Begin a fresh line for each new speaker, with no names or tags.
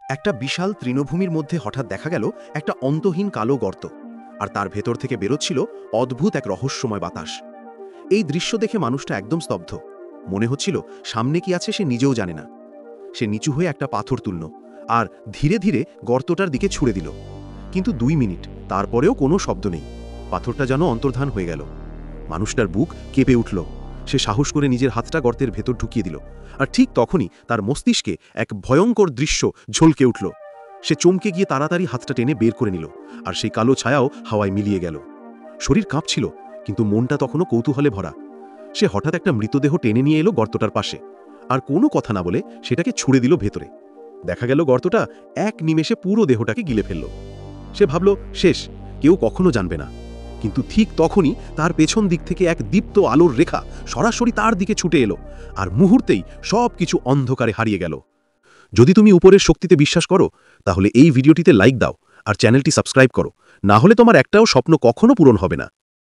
একটা বিশাল তৃণভূমির মধ্যে হঠাৎ দেখা গেল একটা অন্তহীন কালো গর্ত, আর তার ভেতর থেকে বেরোচ্ছিল অদ্ভুত এক রহস্যময় বাতাস। এই দৃশ্য দেখে মানুষটা একদম স্তব্ধ। মনে হচ্ছিল সামনে কি আছে সে নিজেও জানে না। সে নিচু হয়ে একটা পাথর তুলল আর ধীরে ধীরে গর্তটার দিকে ছুঁড়ে দিল। কিন্তু 2 মিনিট, তারপরেও কোনো শব্দ নেই। পাথরটা যেন অন্তর্ধান হয়ে গেল। মানুষটার বুক কেঁপে উঠল। সে সাহস করে নিজের হাতটা গর্তের ভেতর ঢুকিয়ে দিল, আর ঠিক তখনই তার মস্তিষ্কে এক ভয়ঙ্কর দৃশ্য ঝলকে উঠল। সে চমকে গিয়ে তাড়াতাড়ি হাতটা টেনে বের করে নিল, আর সেই কালো ছায়াও হাওয়ায় মিলিয়ে গেল। শরীর কাঁপছিল, কিন্তু মনটা তখনও কৌতূহলে ভরা। সে হঠাৎ একটা মৃতদেহ টেনে নিয়ে এলো গর্তটার পাশে, আর কোনো কথা না বলে সেটাকে ছুঁড়ে দিল ভেতরে। দেখা গেল গর্তটা এক নিমেষে পুরো দেহটাকে গিলে ফেলল। সে ভাবল শেষ, কেউ কখনো জানবে না। কিন্তু ঠিক তখনই তার পেছন দিক থেকে এক দীপ্ত আলোর রেখা সরাসরি তার দিকে ছুটে এলো, আর মুহূর্তেই সব কিছু অন্ধকারে হারিয়ে গেল। যদি তুমি উপরের শক্তিতে বিশ্বাস করো, তাহলে এই ভিডিওটিতে লাইক দাও আর চ্যানেলটি সাবস্ক্রাইব করো, না হলে তোমার একটাও স্বপ্ন কখনো পূরণ হবে না।